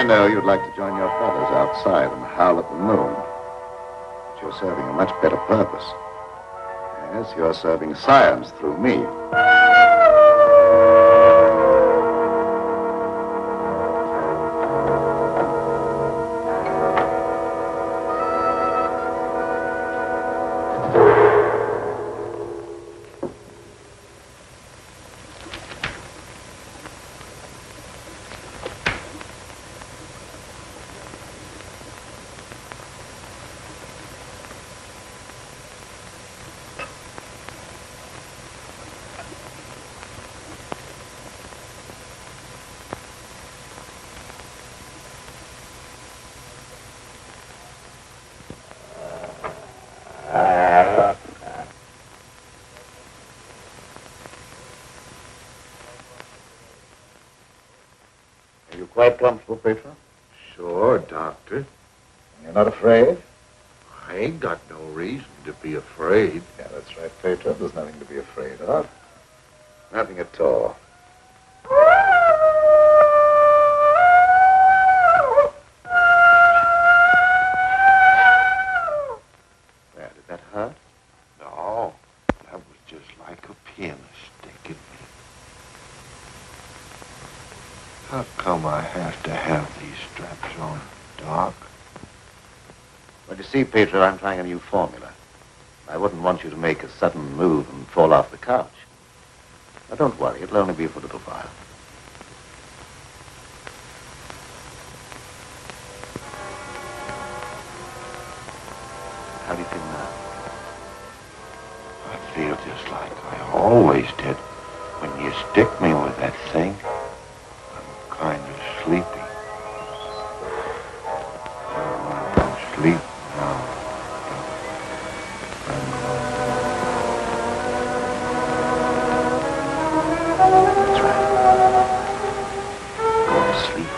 I know you'd like to join your brothers outside and howl at the moon. But you're serving a much better purpose. Yes, you're serving science through me. Are you quite comfortable, Petra? Sure, Doctor. You're not afraid? I ain't got no reason to be afraid. Yeah, that's right, Petra. There's nothing to be afraid of. Nothing at all. There, did that hurt? No, that was just like a pin sticking me. How come I have to have these straps on, Doc? Well, you see, Petra, I'm trying a new formula. I wouldn't want you to make a sudden move and fall off the couch. Now, don't worry. It'll only be for a little while. How do you feel now? I feel just like I always did when you stick me with that thing. I'm kind of sleepy. I want to sleep now. That's right. Go to sleep.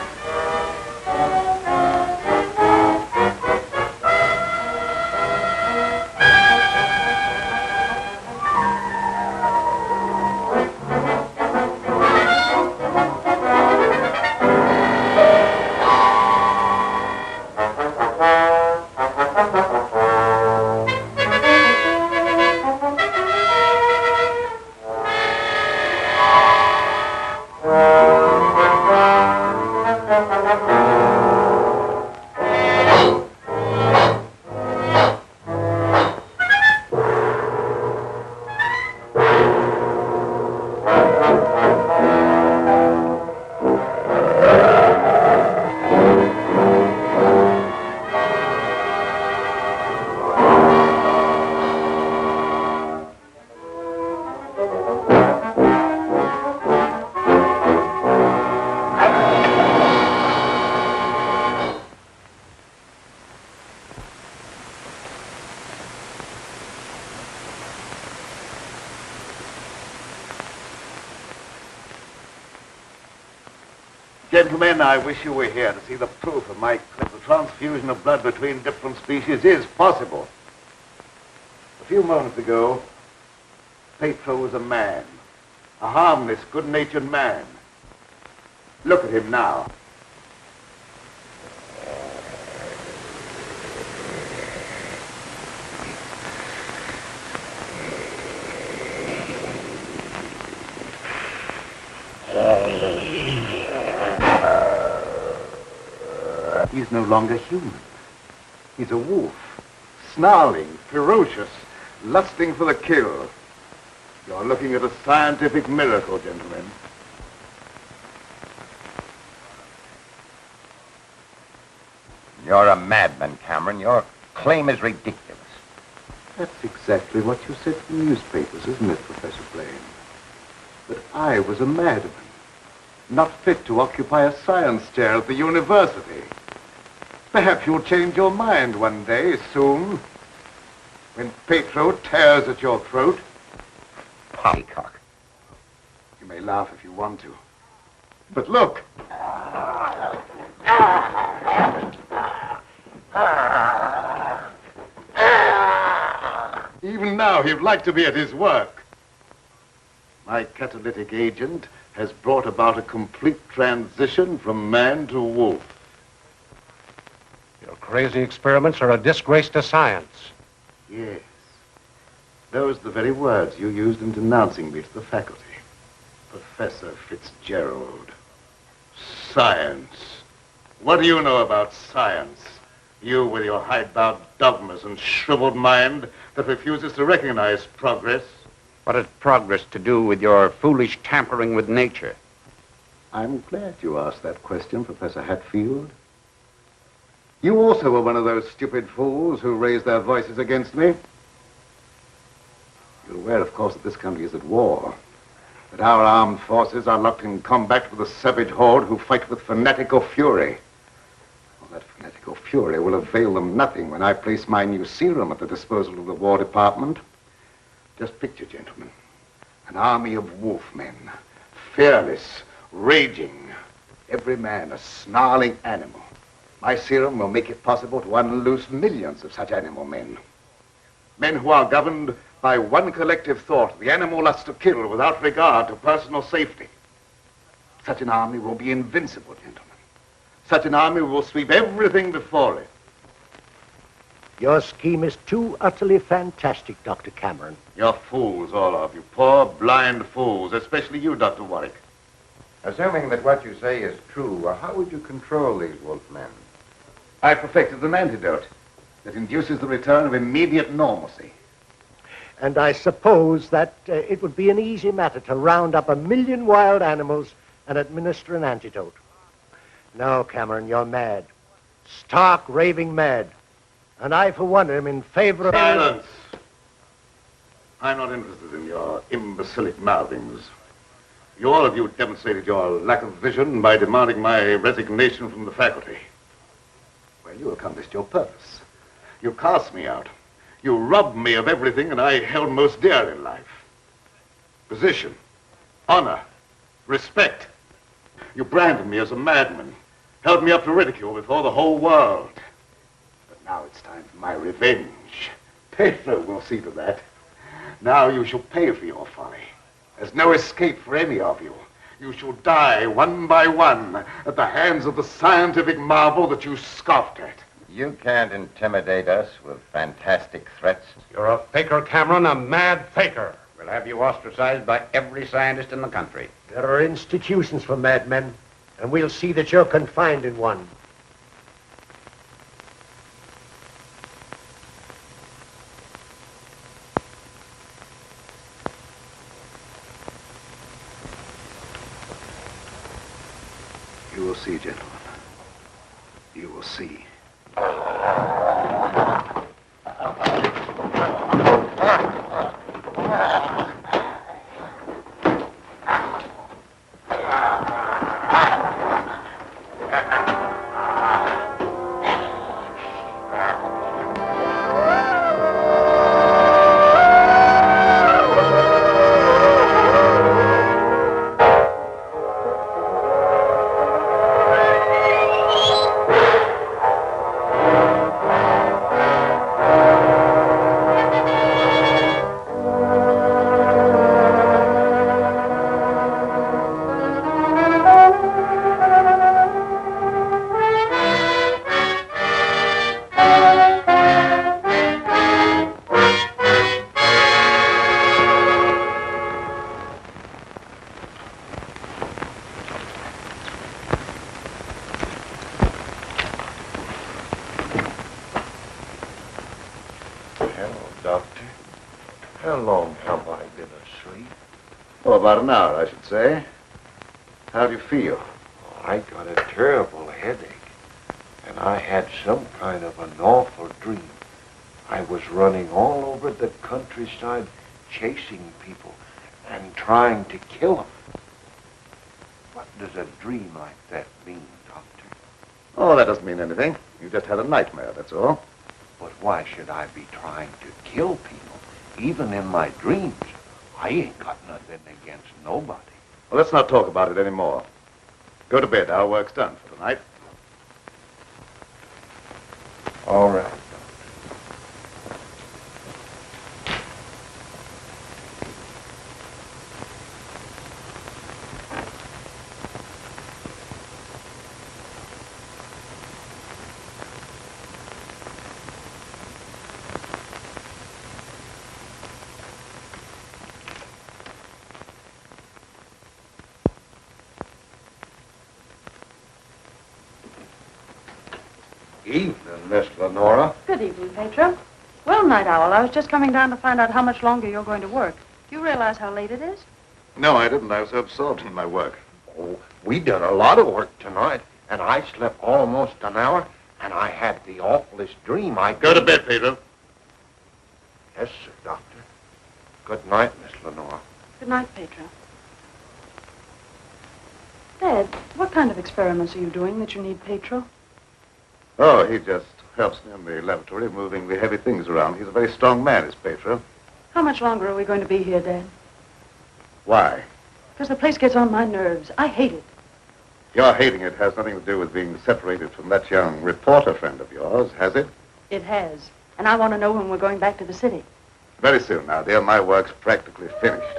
Gentlemen, I wish you were here to see the proof of my claim. The transfusion of blood between different species is possible. A few moments ago, Petro was a man. A harmless, good-natured man. Look at him now. He's no longer human. He's a wolf, snarling, ferocious, lusting for the kill. You're looking at a scientific miracle, gentlemen. You're a madman, Cameron. Your claim is ridiculous. That's exactly what you said in the newspapers, isn't it, Professor Blaine? That I was a madman, not fit to occupy a science chair at the university. Perhaps you'll change your mind one day, soon, when Petro tears at your throat. Poppycock. You may laugh if you want to. But look! Even now, he'd like to be at his work. My catalytic agent has brought about a complete transition from man to wolf. crazy experiments are a disgrace to science. Yes. Those are the very words you used in denouncing me to the faculty. Professor Fitzgerald. Science. What do you know about science? You with your hidebound dogmas and shriveled mind that refuses to recognize progress. What has progress to do with your foolish tampering with nature? I'm glad you asked that question, Professor Hatfield. You also were one of those stupid fools who raised their voices against me. You're aware, of course, that this country is at war. That our armed forces are locked in combat with a savage horde who fight with fanatical fury. Well, that fanatical fury will avail them nothing when I place my new serum at the disposal of the War Department. Just picture, gentlemen, an army of wolfmen, fearless, raging, every man a snarling animal. My serum will make it possible to unloose millions of such animal men. Men who are governed by one collective thought, the animal lust to kill without regard to personal safety. Such an army will be invincible, gentlemen. Such an army will sweep everything before it. Your scheme is too utterly fantastic, Dr. Cameron. You're fools, all of you. Poor, blind fools, especially you, Dr. Warwick. Assuming that what you say is true, how would you control these wolfmen? I perfected an antidote that induces the return of immediate normalcy. And I suppose that it would be an easy matter to round up 1 million wild animals and administer an antidote. No, Cameron, you're mad. Stark, raving mad. And I, for one, am in favor of... Silence! I'm not interested in your imbecilic mouthings. You all of you demonstrated your lack of vision by demanding my resignation from the faculty. Well, you accomplished your purpose. You cast me out. You robbed me of everything that I held most dear in life. Position, honor, respect. You branded me as a madman, held me up to ridicule before the whole world. But now it's time for my revenge. Pedro will see to that. Now you shall pay for your folly. There's no escape for any of you. You shall die one by one at the hands of the scientific marvel that you scoffed at. You can't intimidate us with fantastic threats. You're a faker, Cameron, a mad faker. We'll have you ostracized by every scientist in the country. There are institutions for madmen, and we'll see that you're confined in one. You will see, gentlemen. You will see. Doctor. How long have I been asleep? Oh, about an hour, I should say. How do you feel? I got a terrible headache, and I had some kind of an awful dream. I was running all over the countryside, chasing people and trying to kill them. What does a dream like that mean, Doctor? Oh, that doesn't mean anything. You just had a nightmare, that's all. But why should I be trying to kill people, even in my dreams? I ain't got nothing against nobody. Well, let's not talk about it anymore. Go to bed. Our work's done for tonight. All right. Miss Lenora. Good evening, Pedro. Well, Night Owl, I was just coming down to find out how much longer you're going to work. Do you realize how late it is? No, I didn't. I was so absorbed in my work. Oh, we did a lot of work tonight, and I slept almost an hour, and I had the awfulest dream. Go to bed, Pedro. Yes, sir, Doctor. Good night, Miss Lenora. Good night, Pedro. Dad, what kind of experiments are you doing that you need Pedro? Oh, he just helps me in the laboratory, moving the heavy things around. He's a very strong man, is Pedro. How much longer are we going to be here, Dad? Why? Because the place gets on my nerves. I hate it. Your hating it has nothing to do with being separated from that young reporter friend of yours, has it? It has. And I want to know when we're going back to the city. Very soon now, dear. My work's practically finished.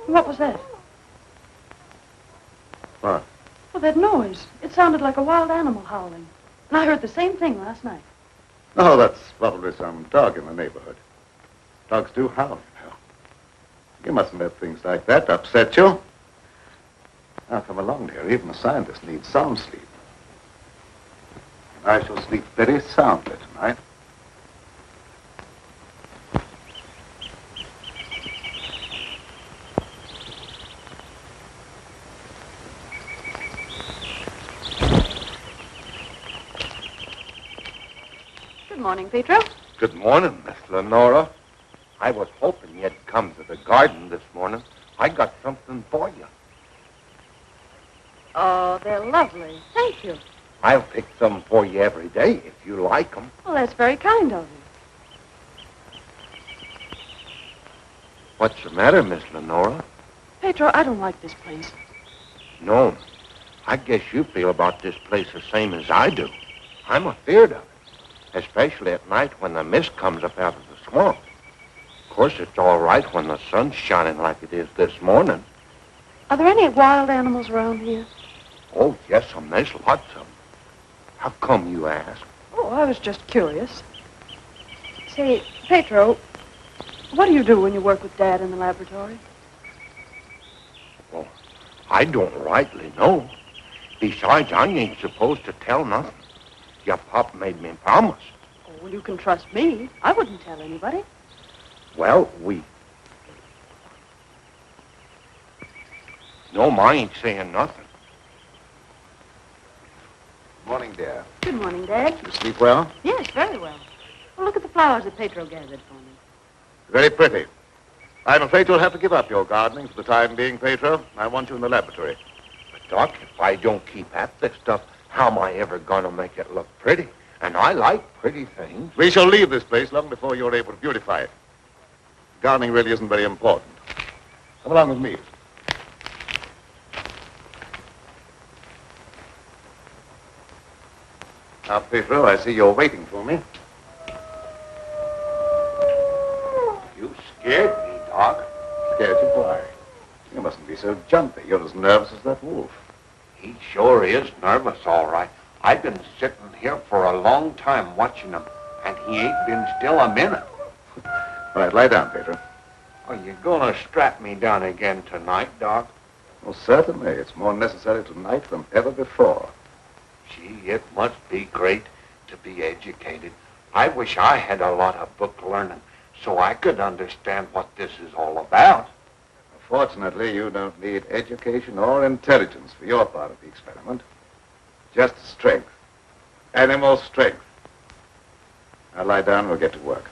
What was that? What? Well, that noise. It sounded like a wild animal howling. And I heard the same thing last night. Oh, that's probably some dog in the neighborhood. Dogs do howl, you know. You mustn't let things like that upset you. Now, come along, dear. Even a scientist needs sound sleep. I shall sleep very soundly tonight. Good morning, Pedro. Good morning, Miss Lenora. I was hoping you'd come to the garden this morning. I got something for you. Oh, they're lovely. Thank you. I'll pick some for you every day if you like them. Well, that's very kind of you. What's the matter, Miss Lenora? Pedro, I don't like this place. No, I guess you feel about this place the same as I do. I'm afeard of it, especially at night when the mist comes up out of the swamp. Of course, it's all right when the sun's shining like it is this morning. Are there any wild animals around here? Oh, yes, there's lots of them. How come you ask? Oh, I was just curious. Say, Pedro, what do you do when you work with Dad in the laboratory? Well, I don't rightly know. Besides, I ain't supposed to tell nothing. Your pop made me promise. Oh, well, you can trust me. I wouldn't tell anybody. Well, No, I ain't saying nothing. Morning, dear. Good morning, Dad. You sleep well? Yes, very well. Well, look at the flowers that Pedro gathered for me. Very pretty. I'm afraid you'll have to give up your gardening for the time being, Pedro. I want you in the laboratory. But, Doc, if I don't keep at this stuff, how am I ever going to make it look pretty? And I like pretty things. We shall leave this place long before you're able to beautify it. Gardening really isn't very important. Come along with me. Now, Pedro, I see you're waiting for me. You scared me, Doc. Scared you? Why? You mustn't be so jumpy. You're as nervous as that wolf. He sure is nervous, all right. I've been sitting here for a long time watching him, and he ain't been still a minute. All right, lie down, Pedro. Are you going to strap me down again tonight, Doc? Well, certainly. It's more necessary tonight than ever before. Gee, it must be great to be educated. I wish I had a lot of book learning so I could understand what this is all about. Fortunately, you don't need education or intelligence for your part of the experiment. Just strength. Animal strength. Now lie down and we'll get to work.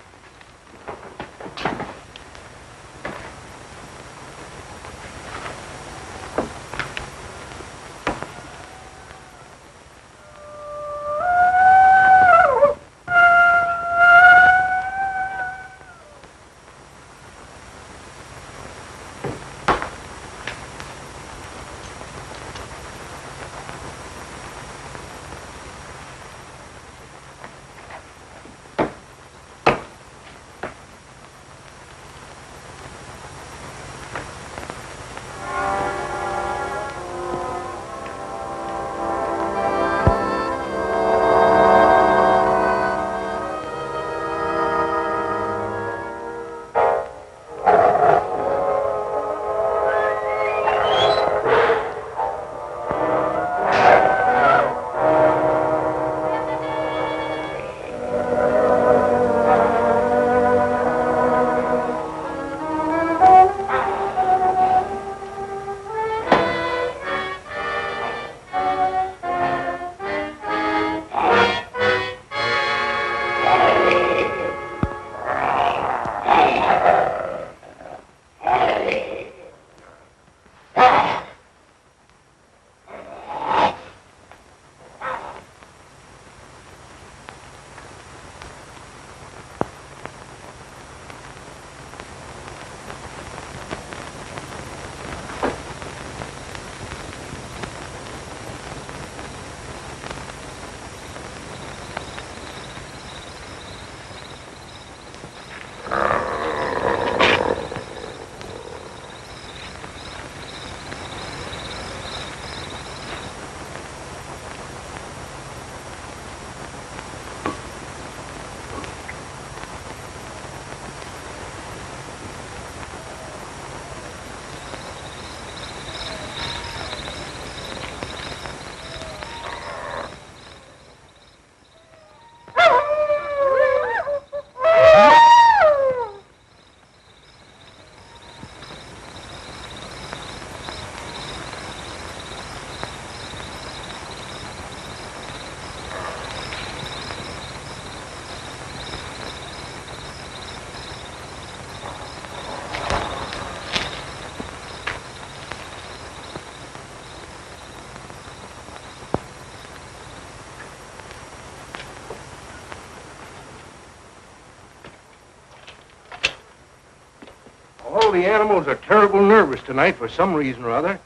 all the animals are terrible nervous tonight for some reason or other.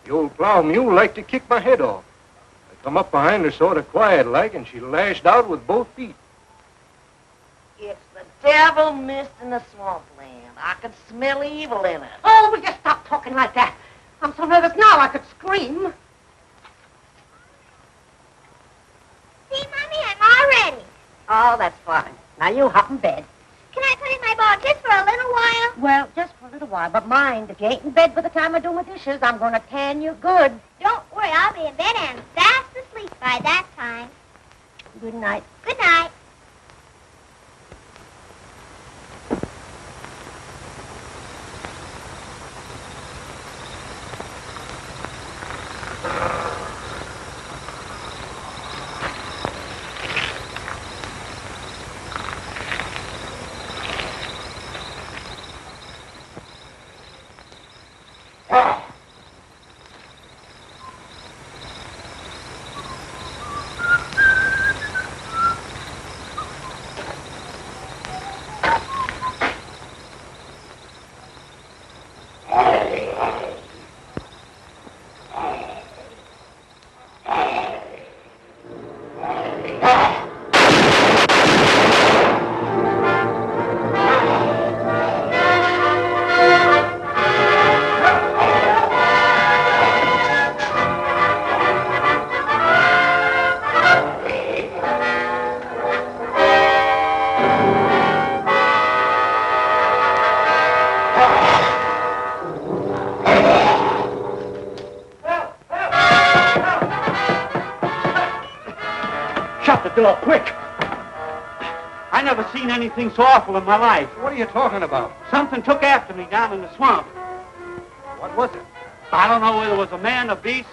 The old plow mule liked to kick my head off. I come up behind her sort of quiet-like, and she lashed out with both feet. It's the devil mist in the swampland. I can smell evil in it. Oh, will you stop talking like that? I'm so nervous now I could scream. See, Mommy, I'm all ready. Oh, that's fine. Now you hop in bed. Can I put in my ball just for a little while? Well, just for a little while, but mind, if you ain't in bed by the time I do my dishes, I'm going to tan you good. Don't worry, I'll be in bed and fast asleep by that time. Good night. Good night. Shut the door, quick! I never seen anything so awful in my life. What are you talking about? Something took after me down in the swamp. What was it? I don't know whether it was a man, a beast,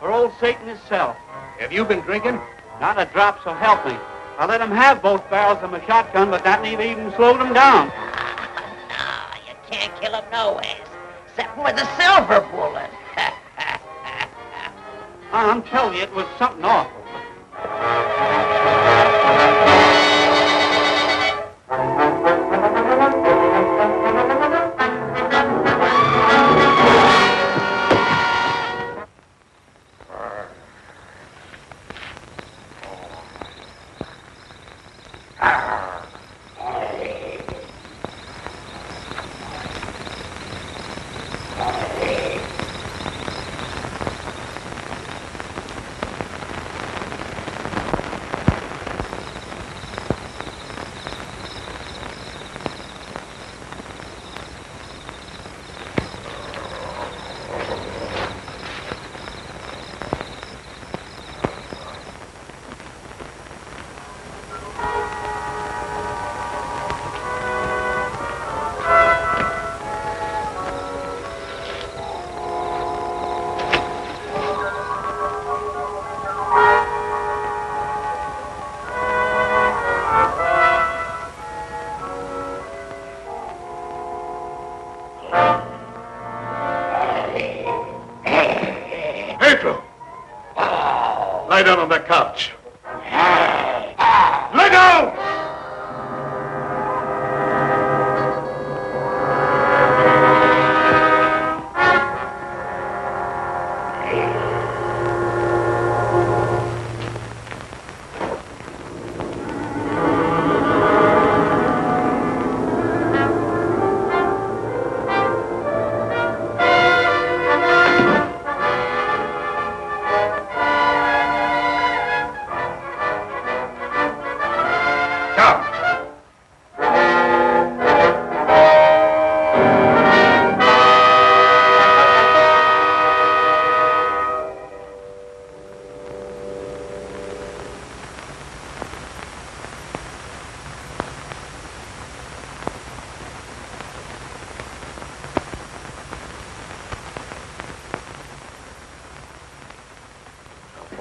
or old Satan himself. Have you been drinking? Not a drop, so help me. I let him have both barrels of my shotgun, but that ain't even slowed him down. No, you can't kill him nowhere, except with a silver bullet. I'm telling you, it was something awful. Lie down on that couch. Lie down!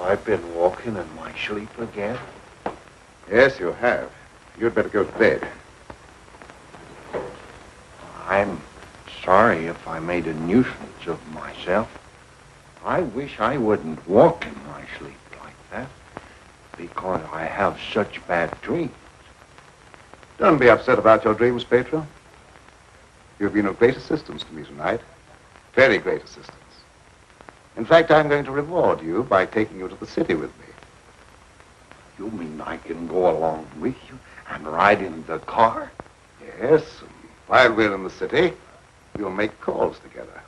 I've been walking in my sleep again. Yes, you have. You'd better go to bed. I'm sorry if I made a nuisance of myself. I wish I wouldn't walk in my sleep like that, because I have such bad dreams. Don't be upset about your dreams, Pedro. You've been of great assistance to me tonight. Very great assistance. In fact, I'm going to reward you by taking you to the city with me. You mean I can go along with you and ride in the car? Yes, and while we're in the city, we'll make calls together.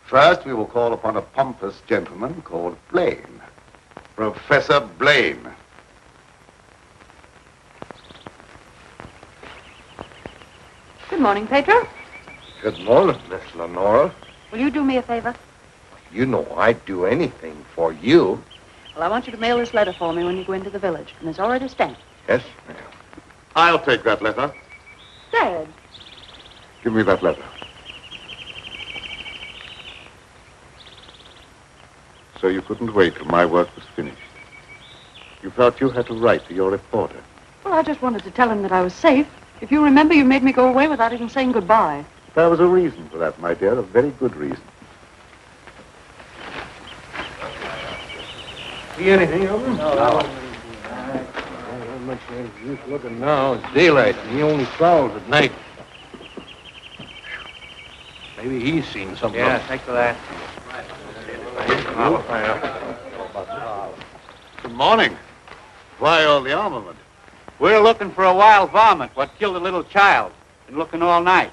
First, we will call upon a pompous gentleman called Blaine. Professor Blaine. Good morning, Pedro. Good morning, Miss Lenora. Will you do me a favor? You know I'd do anything for you. Well, I want you to mail this letter for me when you go into the village, and it's already stamped. Yes, ma'am. I'll take that letter. Dad. Give me that letter. So you couldn't wait till my work was finished. You felt you had to write to your reporter. Well, I just wanted to tell him that I was safe. If you remember, you made me go away without even saying goodbye. There was a reason for that, my dear, a very good reason. See anything of him? No. Not much use looking now. It's daylight, and he only prowls at night. Maybe he's seen something. Yeah, thanks for that. Good morning. Why all the armament? We're looking for a wild varmint what killed a little child. Been looking all night.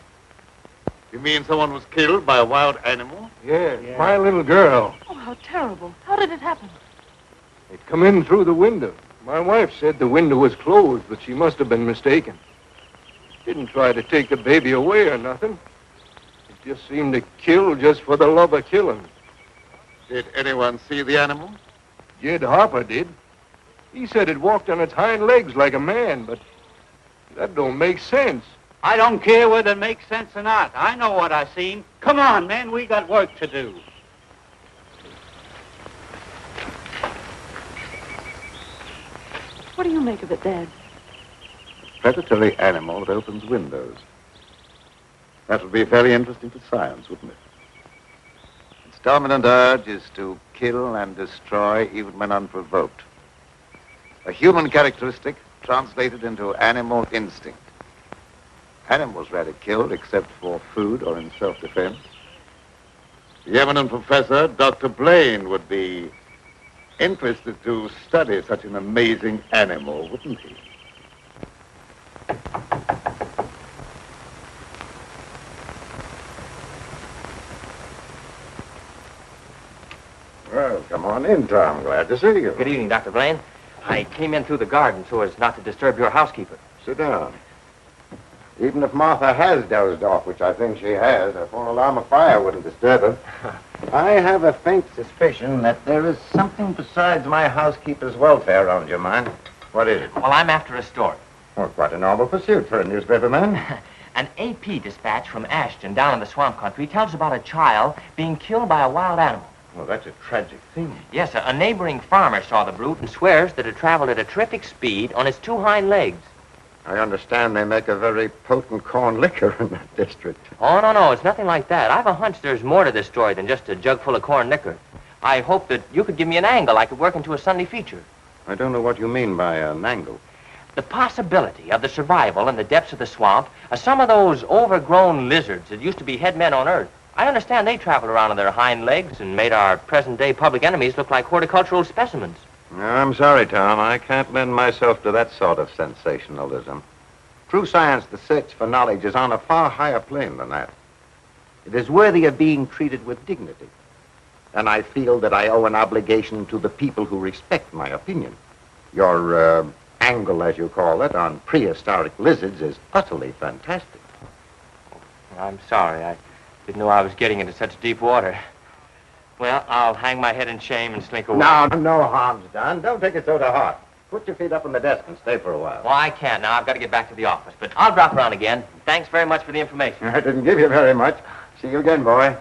You mean someone was killed by a wild animal? Yeah, my little girl. Oh, how terrible. How did it happen? It come in through the window. My wife said the window was closed, but she must have been mistaken. Didn't try to take the baby away or nothing. It just seemed to kill just for the love of killing. Did anyone see the animal? Jed Harper did. He said it walked on its hind legs like a man, but that don't make sense. I don't care whether it makes sense or not. I know what I seen. Come on, man, we got work to do. What do you make of it, Dad? Predatory animal that opens windows. That would be very interesting to science, wouldn't it? Its dominant urge is to kill and destroy even when unprovoked. A human characteristic translated into animal instinct. Animals rarely killed except for food or in self-defense. The eminent professor, Dr. Blaine, would be interested to study such an amazing animal, wouldn't he? Well, come on in, Tom. Glad to see you. Good evening, Dr. Blaine. I came in through the garden so as not to disturb your housekeeper. Sit down. Even if Martha has dozed off, which I think she has, a full alarm of fire wouldn't disturb her. I have a faint suspicion that there is something besides my housekeeper's welfare on your mind. What is it? Well, I'm after a story. Well, quite a novel pursuit for a newspaperman. An AP dispatch from Ashton down in the swamp country tells about a child being killed by a wild animal. Well, that's a tragic thing. Yes, a neighboring farmer saw the brute and swears that it traveled at a terrific speed on its two hind legs. I understand they make a very potent corn liquor in that district. Oh, no, it's nothing like that. I've a hunch there's more to this story than just a jug full of corn liquor. I hope that you could give me an angle I could work into a Sunday feature. I don't know what you mean by an angle. The possibility of the survival in the depths of the swamp of some of those overgrown lizards that used to be head men on Earth. I understand they traveled around on their hind legs and made our present-day public enemies look like horticultural specimens. I'm sorry, Tom. I can't lend myself to that sort of sensationalism. True science, the search for knowledge, is on a far higher plane than that. It is worthy of being treated with dignity. And I feel that I owe an obligation to the people who respect my opinion. Your angle, as you call it, on prehistoric lizards is utterly fantastic. I'm sorry. I didn't know I was getting into such deep water. Well, I'll hang my head in shame and slink away. No harm's done. Don't take it so to heart. Put your feet up on the desk and stay for a while. Well, I can't now. I've got to get back to the office. But I'll drop around again. Thanks very much for the information. I didn't give you very much. See you again, boy.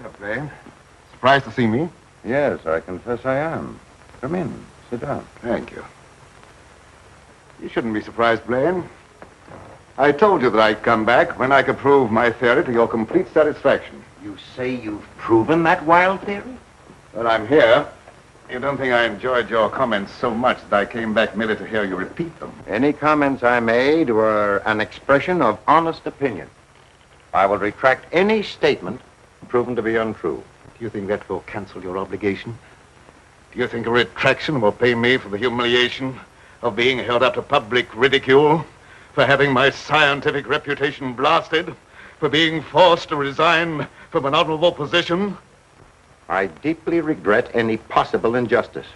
up, Blaine. Surprised to see me? Yes, I confess I am. Come in. Sit down. Thank you. You shouldn't be surprised, Blaine. I told you that I'd come back when I could prove my theory to your complete satisfaction. You say you've proven that wild theory? But I'm here. You don't think I enjoyed your comments so much that I came back merely to hear you repeat them? Any comments I made were an expression of honest opinion. I will retract any statement proven to be untrue. Do you think that will cancel your obligation? Do you think a retraction will pay me for the humiliation of being held up to public ridicule, for having my scientific reputation blasted, for being forced to resign from an honorable position? I deeply regret any possible injustice,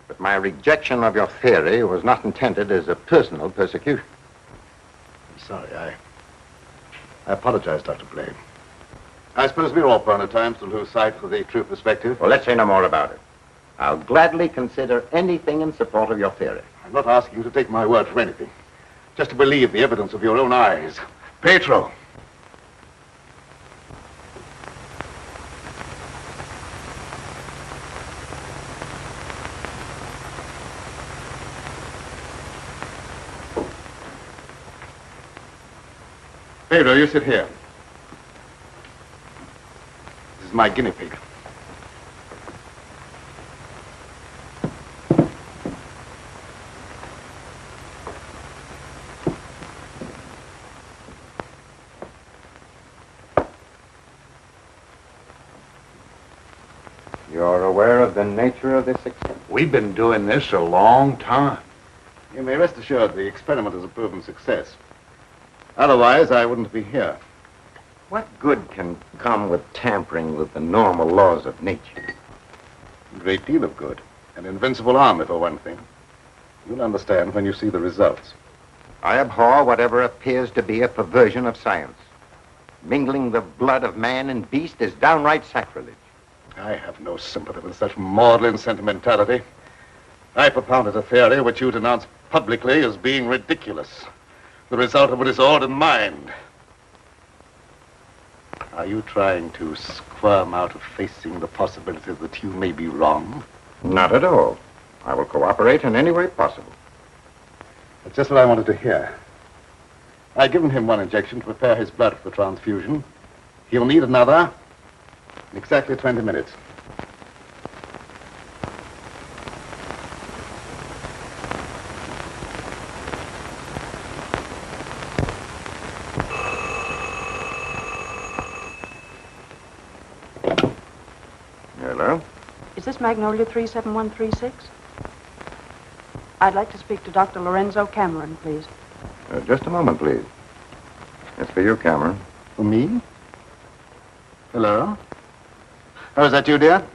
but my rejection of your theory was not intended as a personal persecution. I'm sorry. I apologize, Dr. Blaine. I suppose we're all prone at times to lose sight of the true perspective. Well, let's say no more about it. I'll gladly consider anything in support of your theory. I'm not asking you to take my word for anything. Just to believe the evidence of your own eyes. Pedro! Pedro, you sit here. This is my guinea pig. You're aware of the nature of this experiment? We've been doing this a long time. You may rest assured the experiment is a proven success. Otherwise, I wouldn't be here. What good can come with tampering with the normal laws of nature? A great deal of good. An invincible army, for one thing. You'll understand when you see the results. I abhor whatever appears to be a perversion of science. Mingling the blood of man and beast is downright sacrilege. I have no sympathy with such maudlin sentimentality. I propounded a theory which you denounced publicly as being ridiculous. The result of a disordered mind. Are you trying to squirm out of facing the possibility that you may be wrong? Not at all. I will cooperate in any way possible. That's just what I wanted to hear. I've given him one injection to prepare his blood for the transfusion. He'll need another in exactly 20 minutes. Hello? Is this Magnolia 37136? I'd like to speak to Dr. Lorenzo Cameron, please. Just a moment, please. It's for you, Cameron. For me? Hello? Oh, is that you, dear?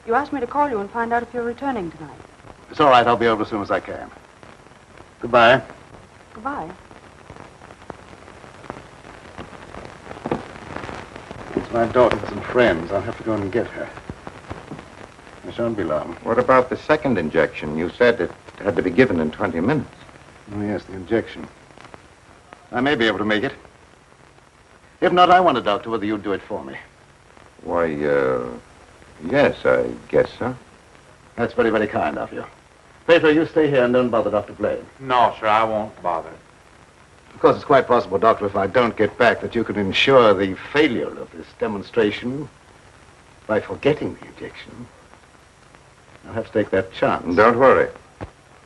You asked me to call you and find out if you're returning tonight. It's all right. I'll be over as soon as I can. Goodbye. Goodbye. It's my daughter with some friends. I'll have to go and get her. I shan't be long. What about the second injection? You said it had to be given in 20 minutes. Oh, yes, the injection. I may be able to make it. If not, I wonder, Doctor, whether you'd do it for me. Why, yes, I guess so. That's very, very kind of you. Pedro, you stay here and don't bother Dr. Blaine. No, sir, I won't bother. Of course, it's quite possible, Doctor, if I don't get back, that you could ensure the failure of this demonstration by forgetting the injection. I'll have to take that chance. Don't worry.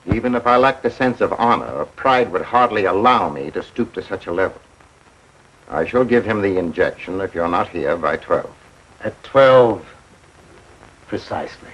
Even if I lacked a sense of honor, pride would hardly allow me to stoop to such a level. I shall give him the injection if you're not here by 12. At 12, precisely.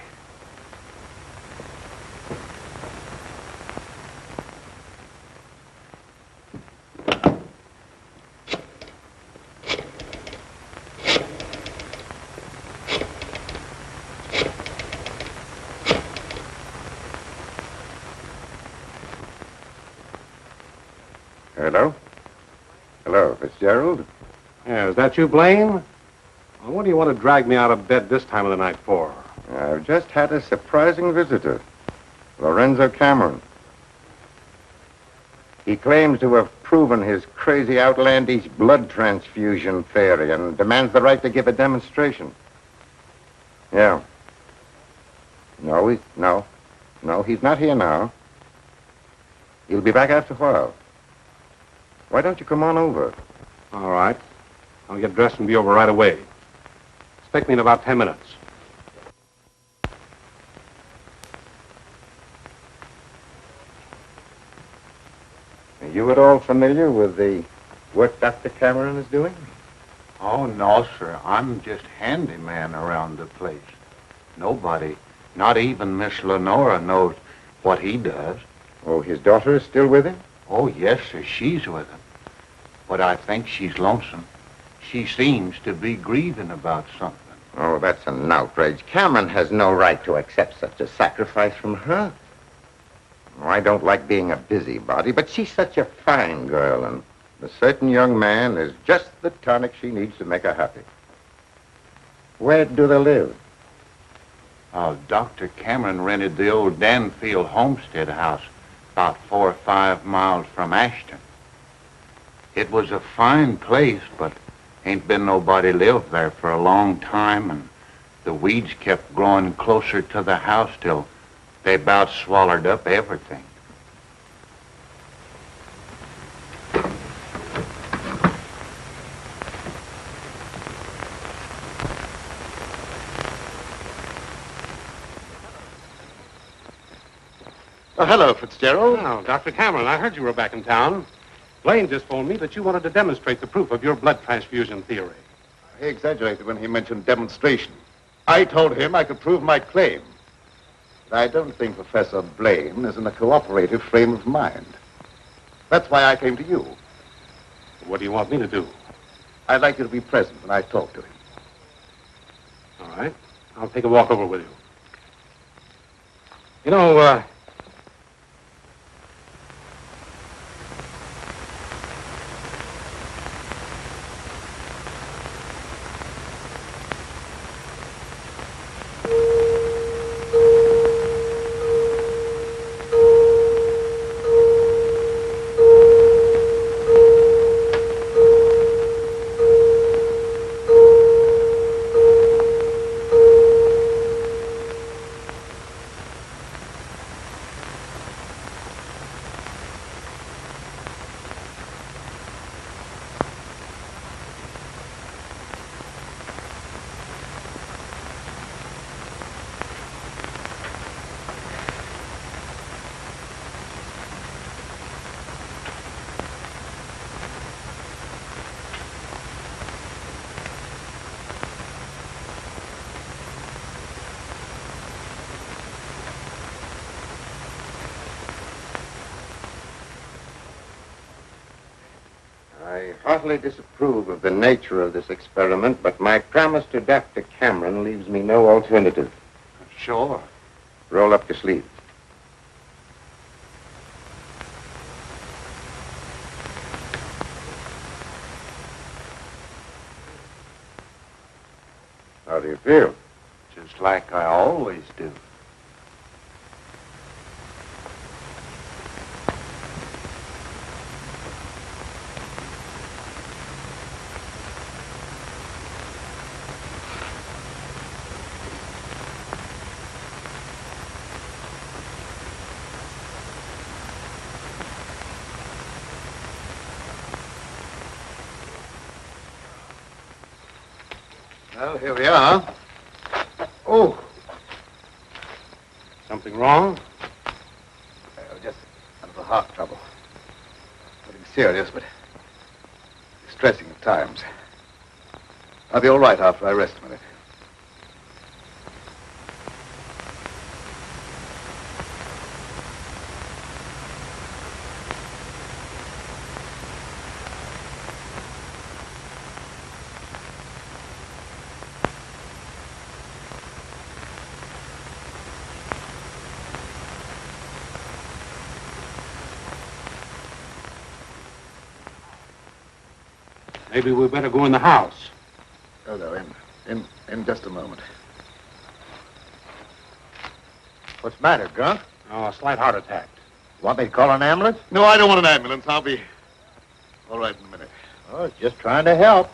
Hello? Hello, Fitzgerald? Yeah, is that you, Blaine? Well, what do you want to drag me out of bed this time of the night for? I've just had a surprising visitor, Lorenzo Cameron. He claims to have proven his crazy, outlandish blood transfusion theory and demands the right to give a demonstration. Yeah. No, he's not here now. He'll be back after a while. Why don't you come on over? All right. I'll get dressed and be over right away. Expect me in about 10 minutes. Are you at all familiar with the work Dr. Cameron is doing? Oh, no, sir. I'm just handyman around the place. Nobody, not even Miss Lenora, knows what he does. Oh, his daughter is still with him? Oh, yes, sir. She's with him. But I think she's lonesome. She seems to be grieving about something. Oh, that's an outrage. Cameron has no right to accept such a sacrifice from her. Oh, I don't like being a busybody, but she's such a fine girl, and a certain young man is just the tonic she needs to make her happy. Where do they live? Dr. Cameron rented the old Danfield homestead house about 4 or 5 miles from Ashton. It was a fine place, but ain't been nobody lived there for a long time, and the weeds kept growing closer to the house till they about swallowed up everything. Oh, hello, Fitzgerald. Oh, Dr. Cameron, I heard you were back in town. Blaine just told me that you wanted to demonstrate the proof of your blood transfusion theory. He exaggerated when he mentioned demonstration. I told him I could prove my claim. But I don't think Professor Blaine is in a cooperative frame of mind. That's why I came to you. What do you want me to do? I'd like you to be present when I talk to him. All right. I'll take a walk over with you. You know, I heartily disapprove of the nature of this experiment, but my promise to Dr. Cameron leaves me no alternative. Sure. Roll up your sleeves. How do you feel? Just like I always do. Well, here we are. Oh. something wrong? Just a little heart trouble. Nothing serious, but distressing at times. I'll be all right after I rest a minute. Maybe we better go in the house. Oh, no, in just a moment. What's the matter, Grunt? Oh, a slight heart attack. Want me to call an ambulance? No, I don't want an ambulance. I'll be all right in a minute. Oh, just trying to help.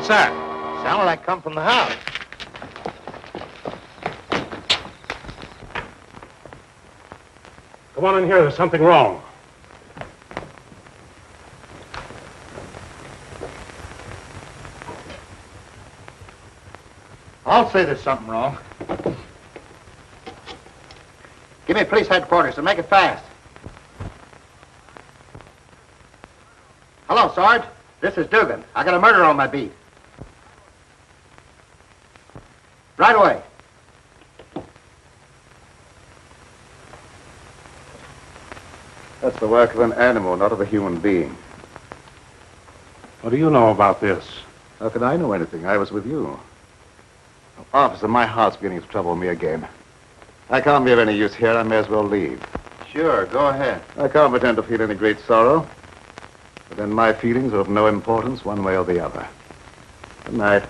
What's that? Sounded like come from the house. Come on in here. There's something wrong. I'll say there's something wrong. Give me police headquarters and make it fast. Hello, Sarge. This is Dugan. I got a murder on my beat. Right away. That's the work of an animal, not of a human being. What do you know about this? How could I know anything? I was with you. Officer, my heart's beginning to trouble me again. I can't be of any use here. I may as well leave. Sure, go ahead. I can't pretend to feel any great sorrow. But then my feelings are of no importance one way or the other. Good night.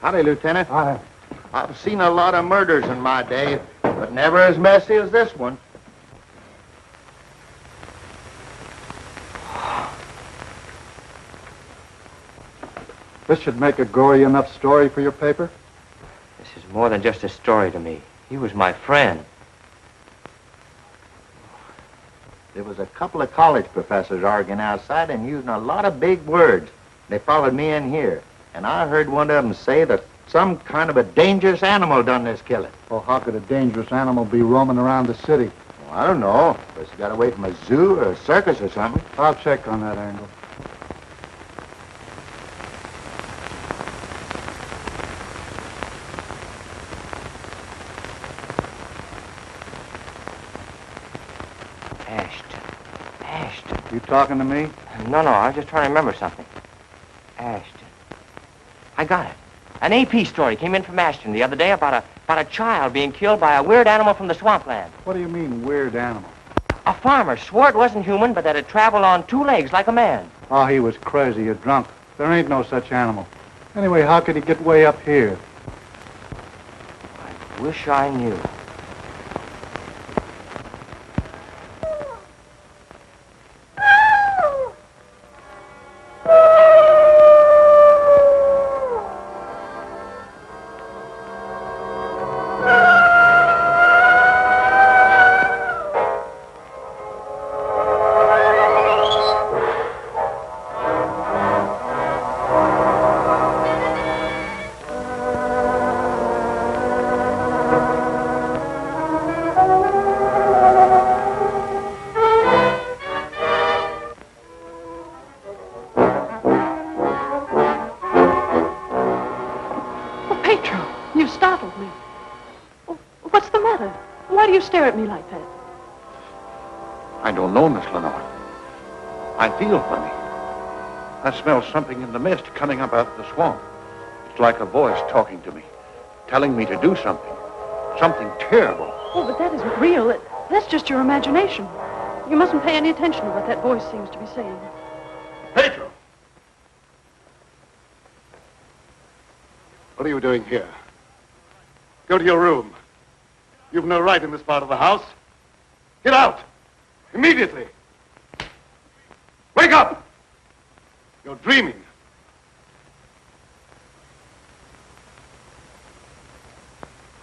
Howdy, Lieutenant. I've seen a lot of murders in my day, but never as messy as this one. This should make a gory enough story for your paper? This is more than just a story to me. He was my friend. There was a couple of college professors arguing outside and using a lot of big words. They followed me in here, and I heard one of them say that some kind of a dangerous animal done this killing. Well, how could a dangerous animal be roaming around the city? Well, I don't know. But you got away from a zoo or a circus or something. I'll check on that angle. Ashton. You talking to me? No, I was just trying to remember something. Ashton. I got it. An AP story came in from Ashton the other day about a child being killed by a weird animal from the swampland. What do you mean, weird animal? A farmer swore it wasn't human, but that it traveled on two legs like a man. Oh, he was crazy or drunk. There ain't no such animal. Anyway, how could he get way up here? I wish I knew. Stare at me like that. I don't know, Miss Lenore. I feel funny. I smell something in the mist coming up out of the swamp. It's like a voice talking to me, telling me to do something. Something terrible. Oh, but that isn't real. That's just your imagination. You mustn't pay any attention to what that voice seems to be saying. Pedro! What are you doing here? Go to your room. You've no right in this part of the house. Get out! Immediately! Wake up! You're dreaming.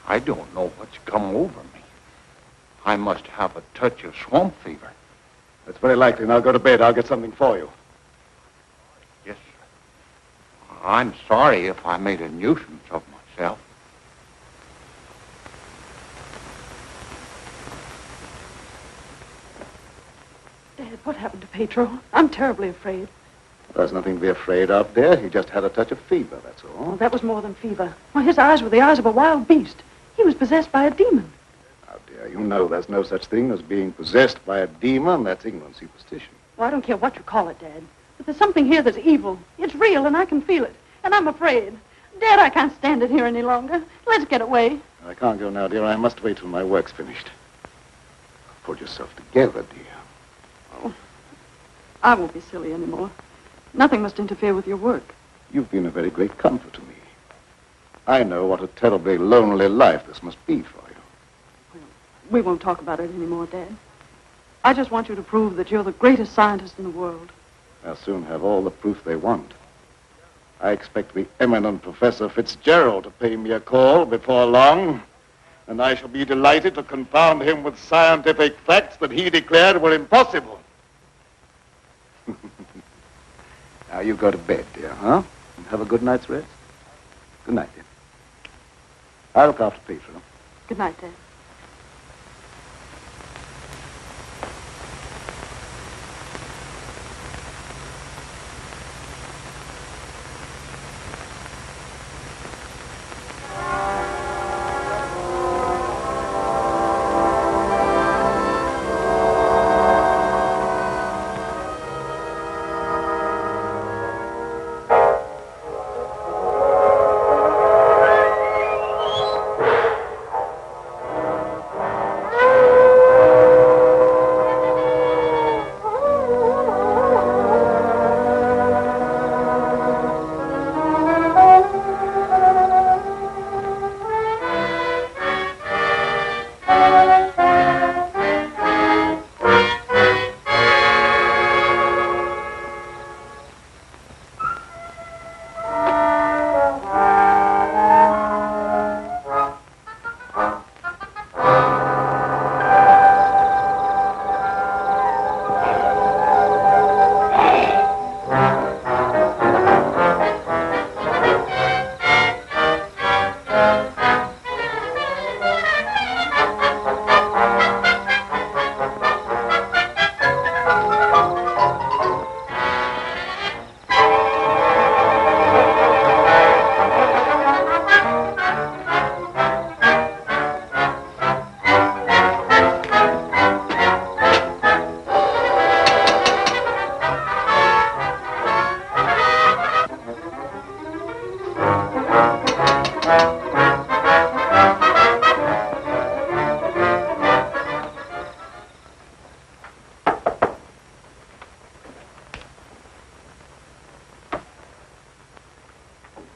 I don't know what's come over me. I must have a touch of swamp fever. That's very likely. Now go to bed. I'll get something for you. Yes, sir. I'm sorry if I made a nuisance of myself. Dad, what happened to Pedro? I'm terribly afraid. There's nothing to be afraid of, dear. He just had a touch of fever, that's all. Oh, that was more than fever. Well, his eyes were the eyes of a wild beast. He was possessed by a demon. Now, dear, you know there's no such thing as being possessed by a demon. That's ignorant superstition. Well, I don't care what you call it, Dad. But there's something here that's evil. It's real, and I can feel it. And I'm afraid. Dad, I can't stand it here any longer. Let's get away. I can't go now, dear. I must wait till my work's finished. Pull yourself together, dear. Oh, I won't be silly anymore. Nothing must interfere with your work. You've been a very great comfort to me. I know what a terribly lonely life this must be for you. We won't talk about it anymore, Dad. I just want you to prove that you're the greatest scientist in the world. They'll soon have all the proof they want. I expect the eminent Professor Fitzgerald to pay me a call before long, and I shall be delighted to confound him with scientific facts that he declared were impossible. Now you go to bed, dear, huh? And have a good night's rest. Good night, dear. I'll look after Peter. Good night, Dad.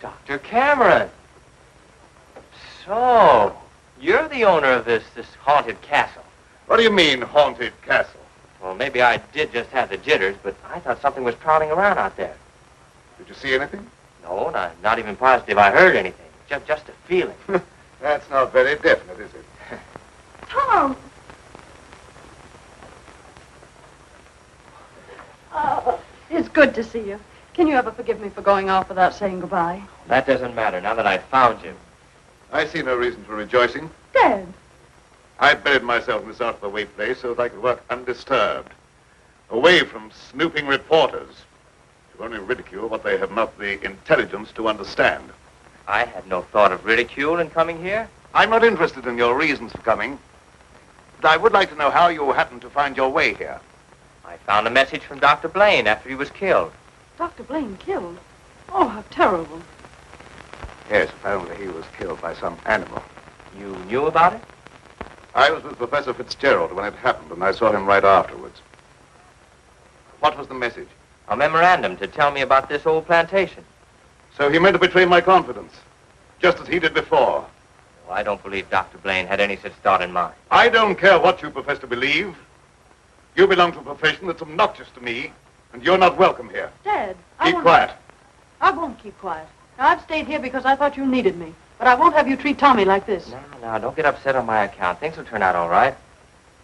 Dr. Cameron. So, you're the owner of this haunted castle. What do you mean, haunted castle? Well, maybe I did just have the jitters, but I thought something was prowling around out there. Did you see anything? No, not even positive I heard anything. Just a feeling. That's not very definite, is it? Tom! Oh, it's good to see you. Can you ever forgive me for going off without saying goodbye? That doesn't matter now that I've found you. I see no reason for rejoicing. Dad! I buried myself in this out-of-the-way place so that I could work undisturbed, away from snooping reporters who only ridicule what they have not the intelligence to understand. I had no thought of ridicule in coming here. I'm not interested in your reasons for coming, but I would like to know how you happened to find your way here. I found a message from Dr. Blaine after he was killed. Dr. Blaine killed? Oh, how terrible. Yes, apparently he was killed by some animal. You knew about it? I was with Professor Fitzgerald when it happened, and I saw him right afterwards. What was the message? A memorandum to tell me about this old plantation. So he meant to betray my confidence, just as he did before. Well, I don't believe Dr. Blaine had any such thought in mind. I don't care what you profess to believe. You belong to a profession that's obnoxious to me, and you're not welcome here. Dad, Keep quiet. I won't keep quiet. Now, I've stayed here because I thought you needed me. But I won't have you treat Tommy like this. No, don't get upset on my account. Things will turn out all right.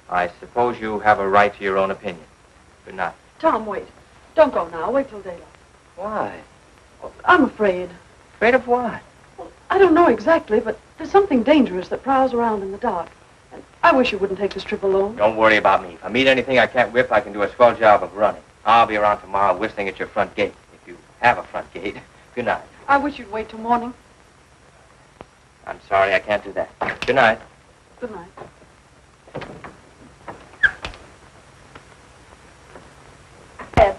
I suppose you have a right to your own opinion. Good night. Tom, wait. Don't go now. Wait till daylight. Why? I'm afraid. Afraid of what? Well, I don't know exactly, but there's something dangerous that prowls around in the dark. And I wish you wouldn't take this trip alone. Don't worry about me. If I meet anything I can't whip, I can do a swell job of running. I'll be around tomorrow whistling at your front gate, if you have a front gate. Good night. I wish you'd wait till morning. I'm sorry, I can't do that. Good night. Good night. Ed,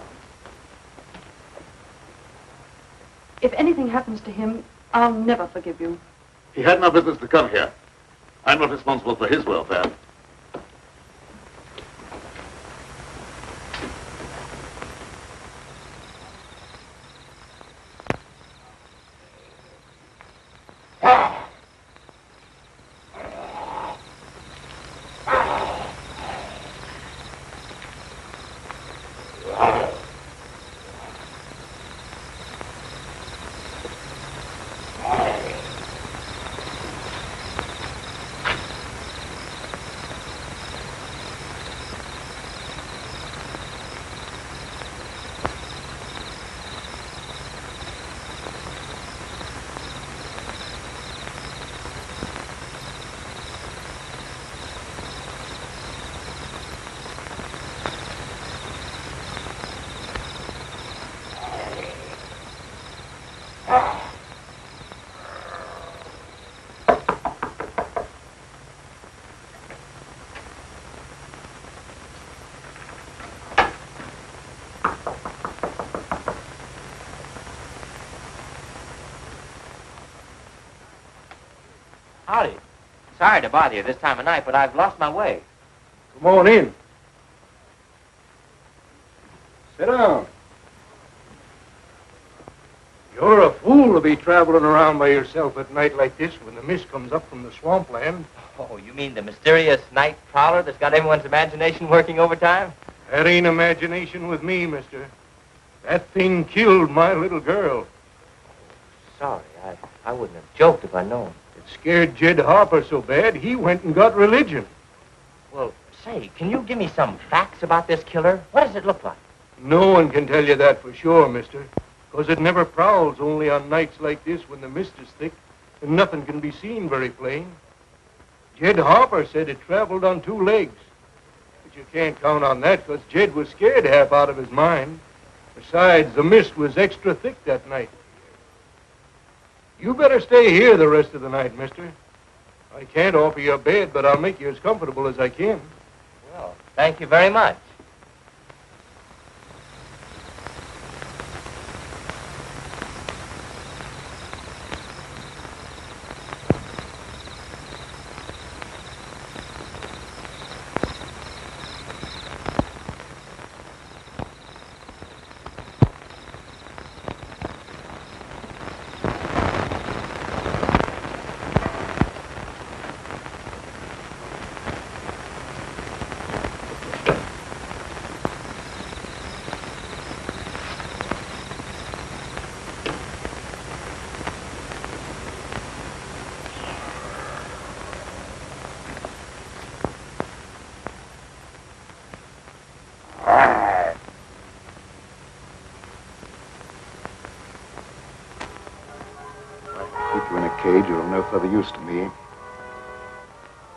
if anything happens to him, I'll never forgive you. He had no business to come here. I'm not responsible for his welfare. Howdy. Sorry to bother you this time of night, but I've lost my way. Come on in. Sit down. You're a fool to be traveling around by yourself at night like this when the mist comes up from the swampland. Oh, you mean the mysterious night prowler that's got everyone's imagination working overtime? That ain't imagination with me, mister. That thing killed my little girl. Sorry, I wouldn't have joked if I'd known. It scared Jed Harper so bad, he went and got religion. Well, say, can you give me some facts about this killer? What does it look like? No one can tell you that for sure, mister. Because it never prowls only on nights like this when the mist is thick and nothing can be seen very plain. Jed Harper said it traveled on 2 legs. But you can't count on that because Jed was scared half out of his mind. Besides, the mist was extra thick that night. You better stay here the rest of the night, mister. I can't offer you a bed, but I'll make you as comfortable as I can. Well, thank you very much. Cage, you're of no further use to me. If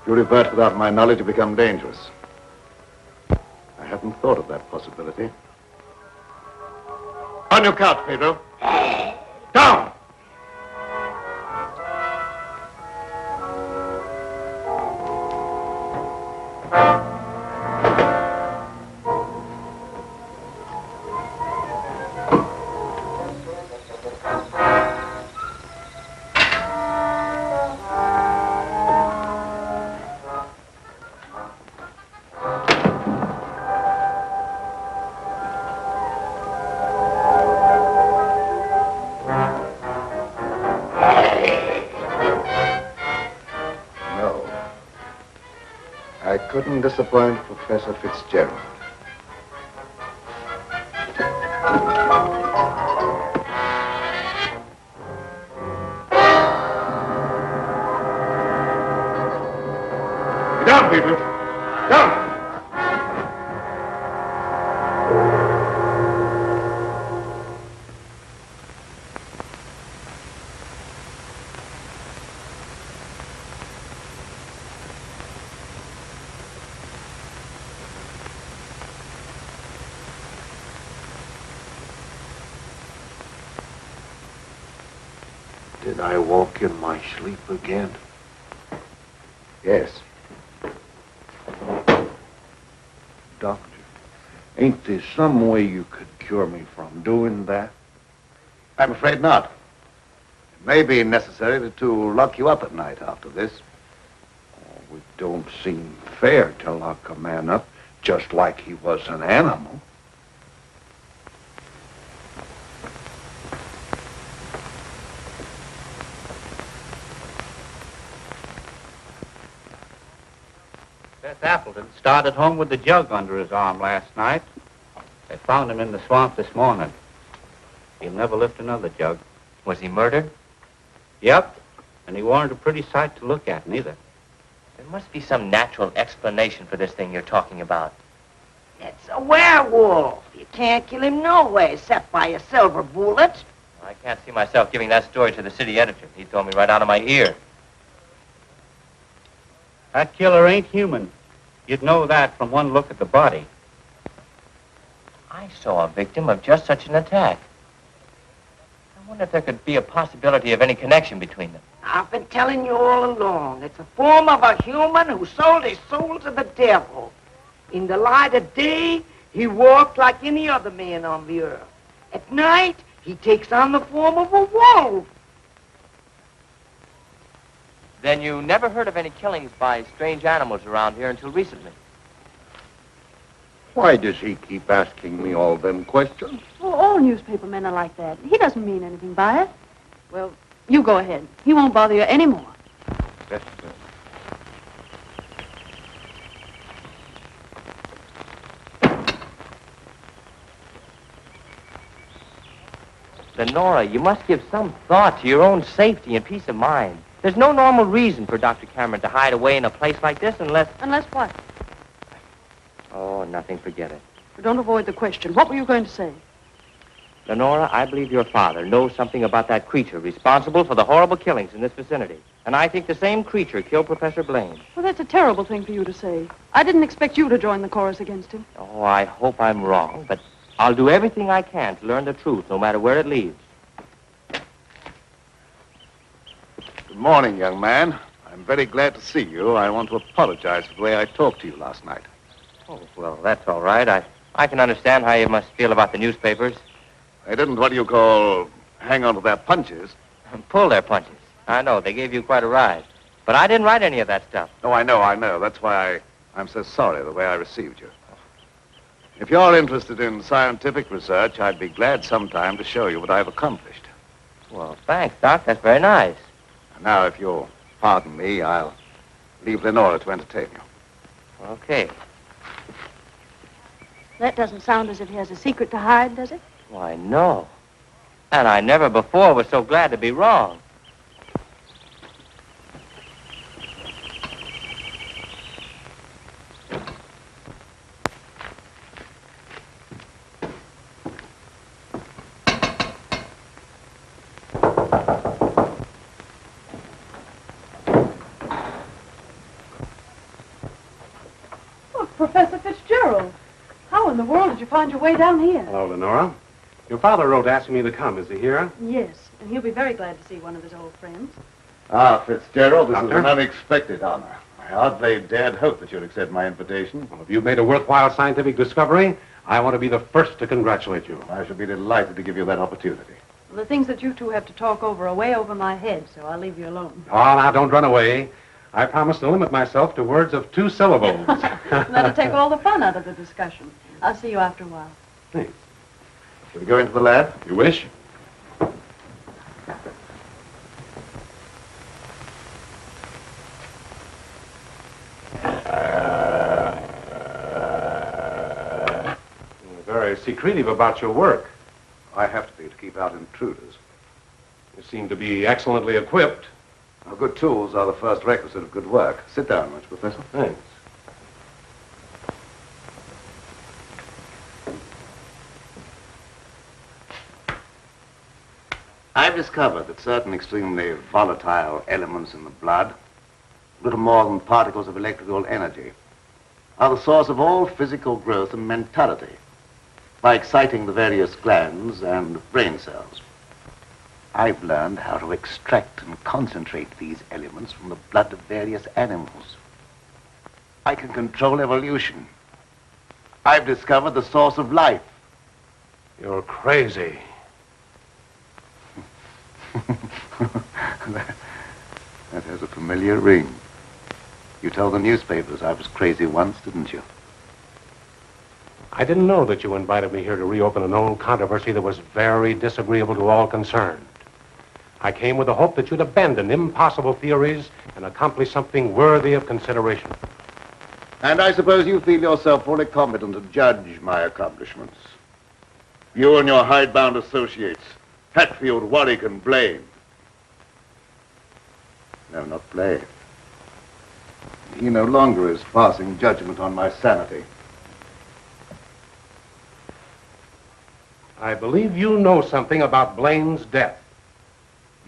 you revert without my knowledge, you become dangerous. I hadn't thought of that possibility. On your couch, Pedro. Down! I couldn't disappoint Professor Fitzgerald. Get down, people! Down! Did I walk in my sleep again? Yes. Doctor, ain't there some way you could cure me from doing that? I'm afraid not. It may be necessary to lock you up at night after this. Oh, it don't seem fair to lock a man up just like he was an animal. Seth Appleton started home with the jug under his arm last night. They found him in the swamp this morning. He'll never lift another jug. Was he murdered? Yep, and he weren't a pretty sight to look at, neither. There must be some natural explanation for this thing you're talking about. It's a werewolf. You can't kill him no way except by a silver bullet. I can't see myself giving that story to the city editor. He told me right out of my ear. That killer ain't human. You'd know that from one look at the body. I saw a victim of just such an attack. I wonder if there could be a possibility of any connection between them. I've been telling you all along. It's a form of a human who sold his soul to the devil. In the light of day, he walked like any other man on the earth. At night, he takes on the form of a wolf. Then you never heard of any killings by strange animals around here until recently? Why does he keep asking me all them questions? Well, all newspaper men are like that. He doesn't mean anything by it. Well, you go ahead. He won't bother you anymore. Yes, Lenora, you must give some thought to your own safety and peace of mind. There's no normal reason for Dr. Cameron to hide away in a place like this unless... Unless what? Oh, nothing. Forget it. Don't avoid the question. What were you going to say? Lenora, I believe your father knows something about that creature responsible for the horrible killings in this vicinity. And I think the same creature killed Professor Blaine. Well, that's a terrible thing for you to say. I didn't expect you to join the chorus against him. Oh, I hope I'm wrong, but I'll do everything I can to learn the truth, no matter where it leads. Good morning, young man. I'm very glad to see you. I want to apologize for the way I talked to you last night. Oh, well, that's all right. I can understand how you must feel about the newspapers. They didn't, what do you call, hang on to their punches. Pull their punches. I know, they gave you quite a ride. But I didn't write any of that stuff. Oh, I know. That's why I'm so sorry the way I received you. If you're interested in scientific research, I'd be glad sometime to show you what I've accomplished. Well, thanks, Doc. That's very nice. Now, if you'll pardon me, I'll leave Lenora to entertain you. Okay. That doesn't sound as if he has a secret to hide, does it? Why, no. And I never before was so glad to be wrong. Oh, Professor Fitzgerald. How in the world did you find your way down here? Hello, Lenora. Your father wrote asking me to come. Is he here? Yes, and he'll be very glad to see one of his old friends. Ah, Fitzgerald, this Doctor? is an unexpected honor. I hardly dared hope that you'd accept my invitation. Well, if you've made a worthwhile scientific discovery, I want to be the first to congratulate you. I shall be delighted to give you that opportunity. Well, the things that you two have to talk over are way over my head, so I'll leave you alone. Oh, now, don't run away. I promise to limit myself to words of 2 syllables. That'll take all the fun out of the discussion. I'll see you after a while. Thanks. Shall we go into the lab? You wish? You're very secretive about your work. I have to be to keep out intruders. You seem to be excellently equipped. Now, good tools are the first requisite of good work. Sit down, Mr. Professor. Thanks. I've discovered that certain extremely volatile elements in the blood, little more than particles of electrical energy, are the source of all physical growth and mentality by exciting the various glands and brain cells. I've learned how to extract and concentrate these elements from the blood of various animals. I can control evolution. I've discovered the source of life. You're crazy. That has a familiar ring. You told the newspapers I was crazy once, didn't you? I didn't know that you invited me here to reopen an old controversy that was very disagreeable to all concerned. I came with the hope that you'd abandon impossible theories and accomplish something worthy of consideration. And I suppose you feel yourself fully competent to judge my accomplishments. You and your hidebound associates, Hatfield, Warwick, and Blaine. No, not Blaine. He no longer is passing judgment on my sanity. I believe you know something about Blaine's death.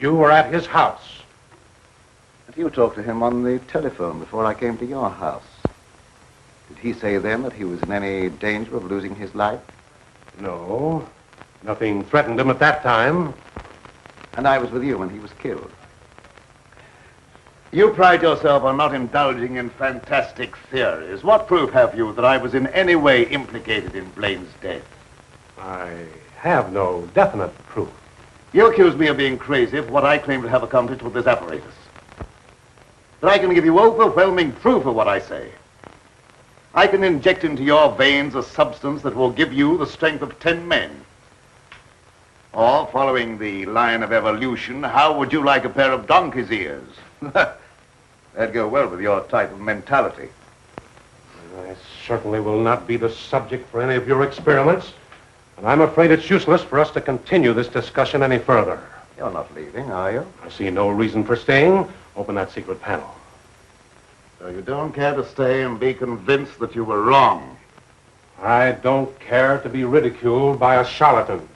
You were at his house. But you talked to him on the telephone before I came to your house. Did he say then that he was in any danger of losing his life? No. Nothing threatened him at that time. And I was with you when he was killed. You pride yourself on not indulging in fantastic theories. What proof have you that I was in any way implicated in Blaine's death? I have no definite proof. You accuse me of being crazy for what I claim to have accomplished with this apparatus. But I can give you overwhelming proof of what I say. I can inject into your veins a substance that will give you the strength of 10 men. Or, following the line of evolution, how would you like a pair of donkey's ears? That'd go well with your type of mentality. I certainly will not be the subject for any of your experiments, and I'm afraid it's useless for us to continue this discussion any further. You're not leaving, are you? I see no reason for staying. Open that secret panel. So you don't care to stay and be convinced that you were wrong? I don't care to be ridiculed by a charlatan.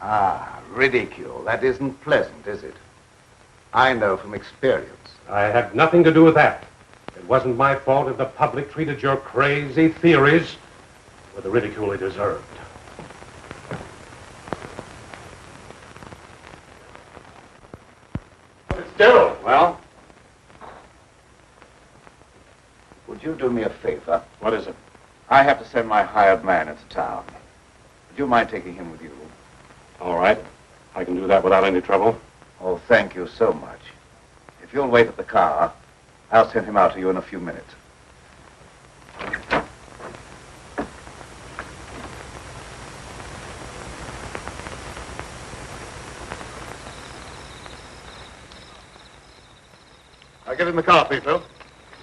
Ah, ridicule. That isn't pleasant, is it? I know from experience. I had nothing to do with that. It wasn't my fault if the public treated your crazy theories with the ridicule it deserved. Fitzgerald. Well? Would you do me a favor? What is it? I have to send my hired man into town. Would you mind taking him with you? All right. I can do that without any trouble. Oh, thank you so much. If you'll wait at the car, I'll send him out to you in a few minutes. Now get in the car, Pedro.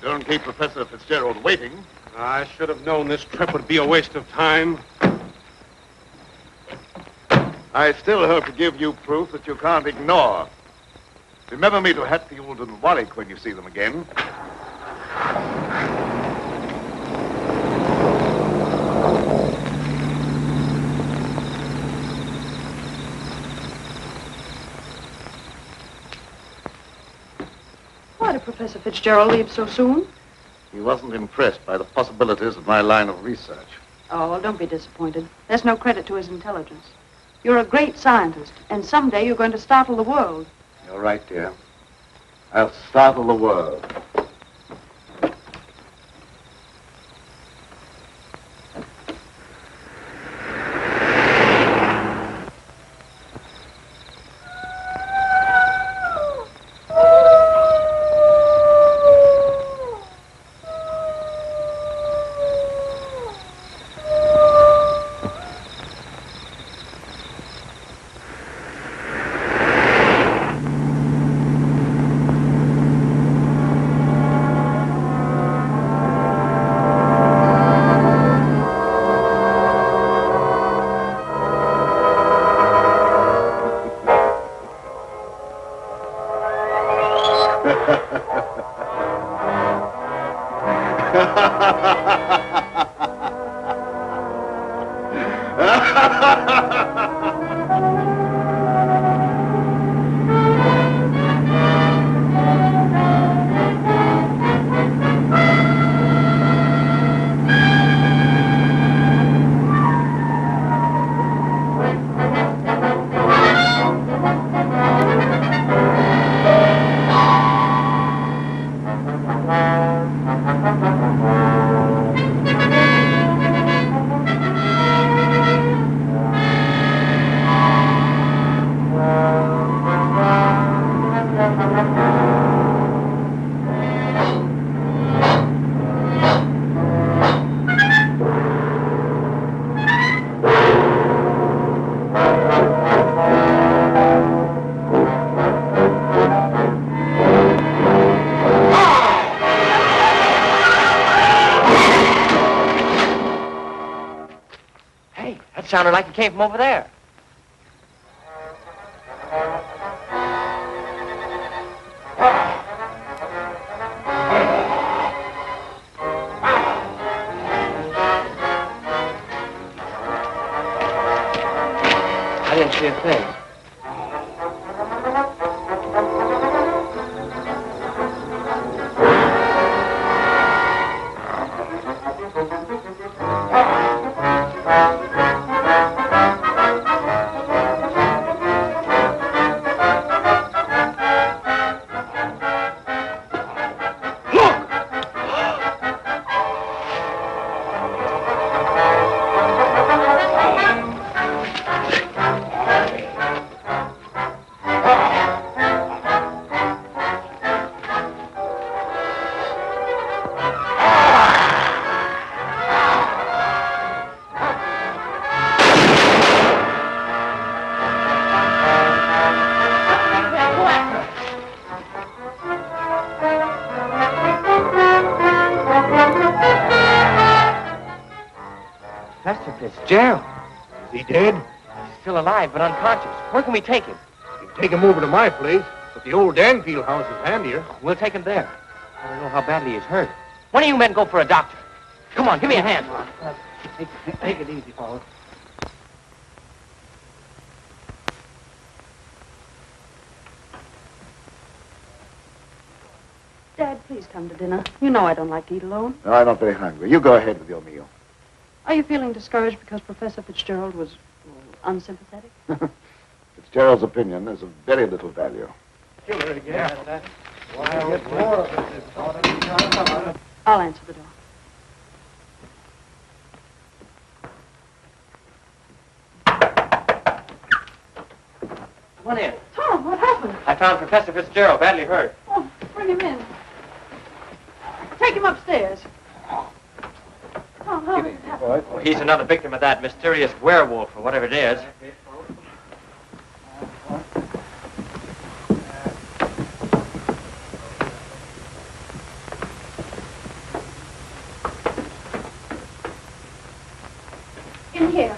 Don't keep Professor Fitzgerald waiting. I should have known this trip would be a waste of time. I still hope to give you proof that you can't ignore. Remember me to Hatfield and Warwick when you see them again. Why did Professor Fitzgerald leave so soon? He wasn't impressed by the possibilities of my line of research. Oh, well, don't be disappointed. There's no credit to his intelligence. You're a great scientist, and someday you're going to startle the world. You're right, dear. I'll startle the world. Sounded like it came from over there. I didn't see a thing. Fitzgerald. Is he dead? Still alive, but unconscious. Where can we take him? You can take him over to my place, but the old Danfield house is handier. We'll take him there. I don't know how badly he's hurt. One of you men go for a doctor. Come on, give me a hand. Take it easy, fellas. Dad, please come to dinner. You know I don't like to eat alone. No, I'm not very hungry. You go ahead with your meal. Are you feeling discouraged because Professor Fitzgerald was unsympathetic? Fitzgerald's opinion is of very little value. Killer again. I'll answer the door. Come on in. Tom, what happened? I found Professor Fitzgerald badly hurt. Oh, bring him in. Take him upstairs. Tom, how did it happen? Oh, he's another victim of that mysterious werewolf or whatever it is. In here.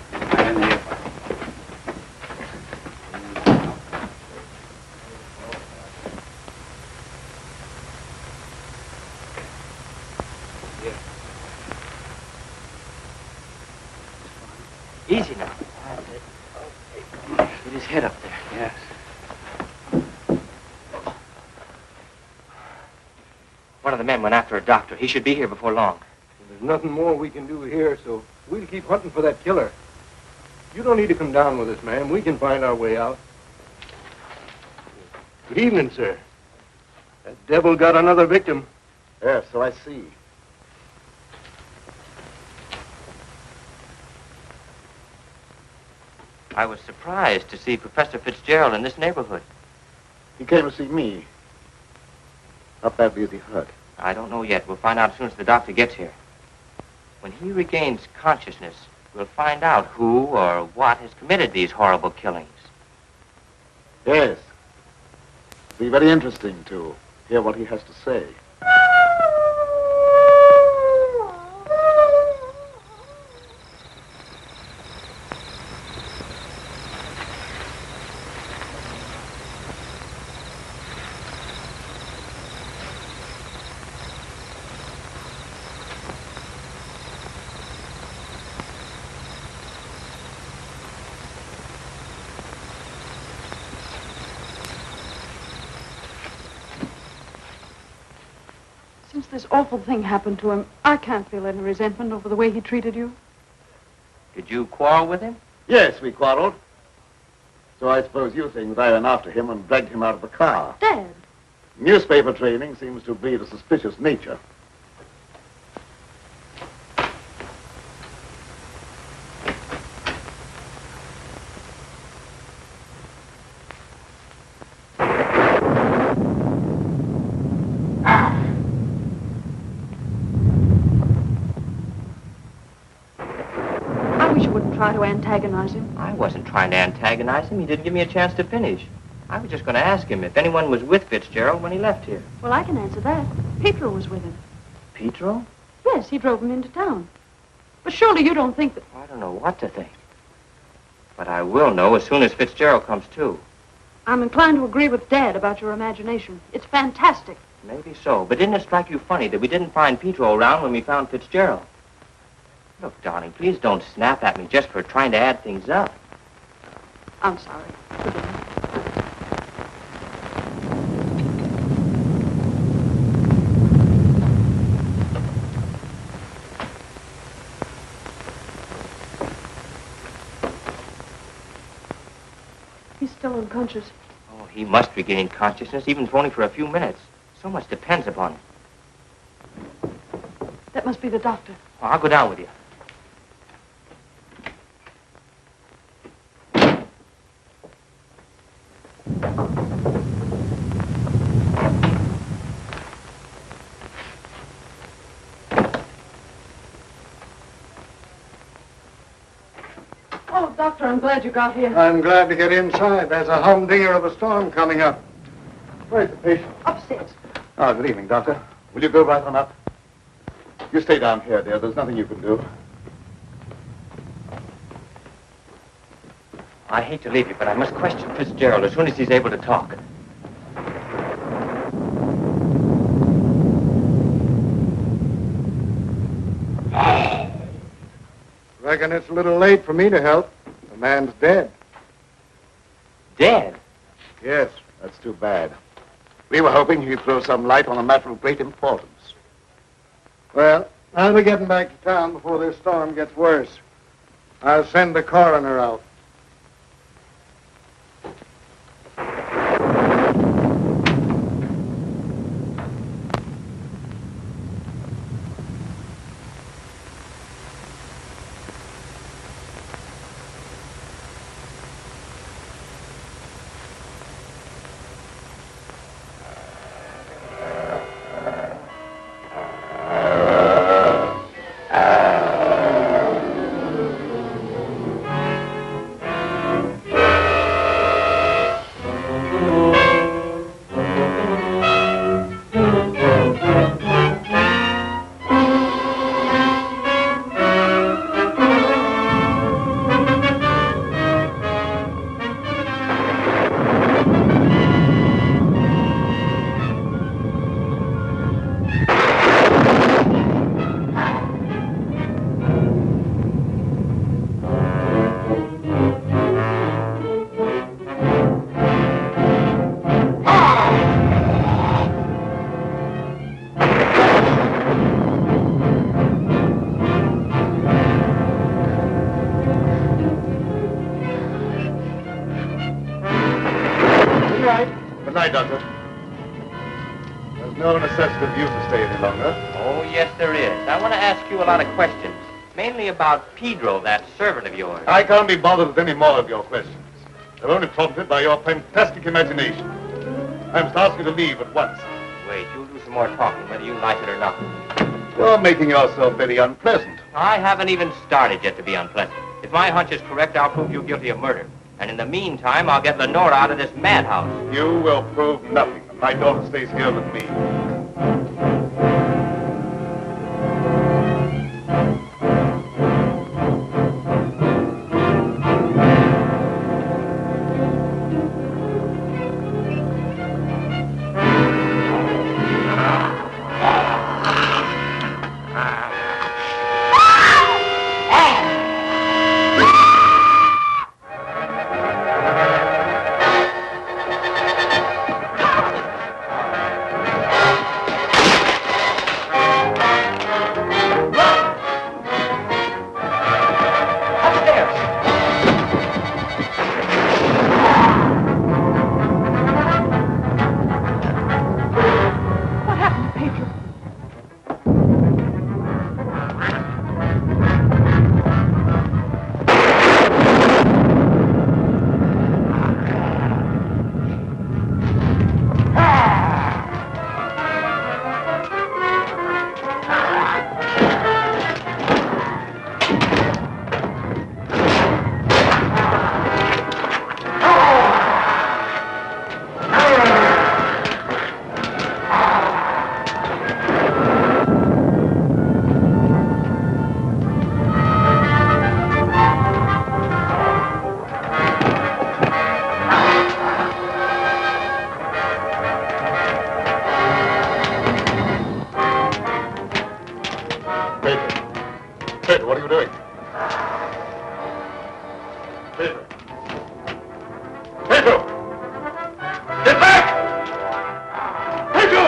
Easy now. Get his head up there. Yes. One of the men went after a doctor. He should be here before long. There's nothing more we can do here, so we'll keep hunting for that killer. You don't need to come down with us, ma'am. We can find our way out. Good evening, sir. That devil got another victim. Yes, so I see. I was surprised to see Professor Fitzgerald in this neighborhood. He came to see me. How badly is he hurt? I don't know yet. We'll find out as soon as the doctor gets here. When he regains consciousness, we'll find out who or what has committed these horrible killings. Yes. It'll be very interesting to hear what he has to say. Since this awful thing happened to him, I can't feel any resentment over the way he treated you. Did you quarrel with him? Yes, we quarreled. So I suppose you think that I went after him and dragged him out of the car. Dad. Newspaper training seems to breed a suspicious nature. I wish you wouldn't try to antagonize him. I wasn't trying to antagonize him. He didn't give me a chance to finish. I was just going to ask him if anyone was with Fitzgerald when he left here. Well, I can answer that. Pietro was with him. Pietro? Yes, he drove him into town. But surely you don't think that... I don't know what to think. But I will know as soon as Fitzgerald comes to. I'm inclined to agree with Dad about your imagination. It's fantastic. Maybe so. But didn't it strike you funny that we didn't find Pietro around when we found Fitzgerald? Look, darling, please don't snap at me just for trying to add things up. I'm sorry. Forgive me. He's still unconscious. Oh, he must regain consciousness, even if only for a few minutes. So much depends upon it. That must be the doctor. Oh, I'll go down with you. Oh, Doctor, I'm glad you got here. I'm glad to get inside. There's a humdinger of a storm coming up. Where's the patient? Upstairs. Oh, good evening, Doctor. Will you go right on up? You stay down here, dear. There's nothing you can do. I hate to leave you, but I must question Fitzgerald as soon as he's able to talk. Reckon it's a little late for me to help. The man's dead. Dead? Yes, that's too bad. We were hoping he'd throw some light on a matter of great importance. Well, I'll be getting back to town before this storm gets worse. I'll send the coroner out. Good night, Doctor. There's no necessity for you to stay any longer. Oh, yes, there is. I want to ask you a lot of questions, mainly about Pedro, that servant of yours. I can't be bothered with any more of your questions. They're only prompted by your fantastic imagination. I must ask you to leave at once. Wait, you'll do some more talking, whether you like it or not. You're making yourself very unpleasant. I haven't even started yet to be unpleasant. If my hunch is correct, I'll prove you guilty of murder. And in the meantime, I'll get Lenora out of this madhouse. You will prove nothing. My daughter stays here with me. Pedro, what are you doing? Pedro! Pedro! Get back! Pedro!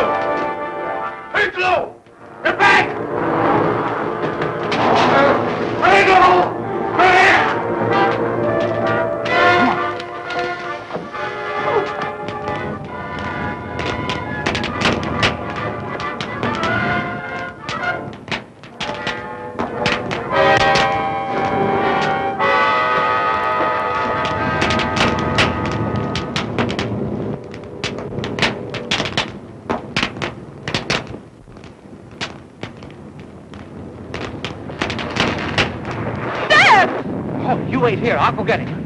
Pedro! Get back! Pedro! You wait here. I'll go get him.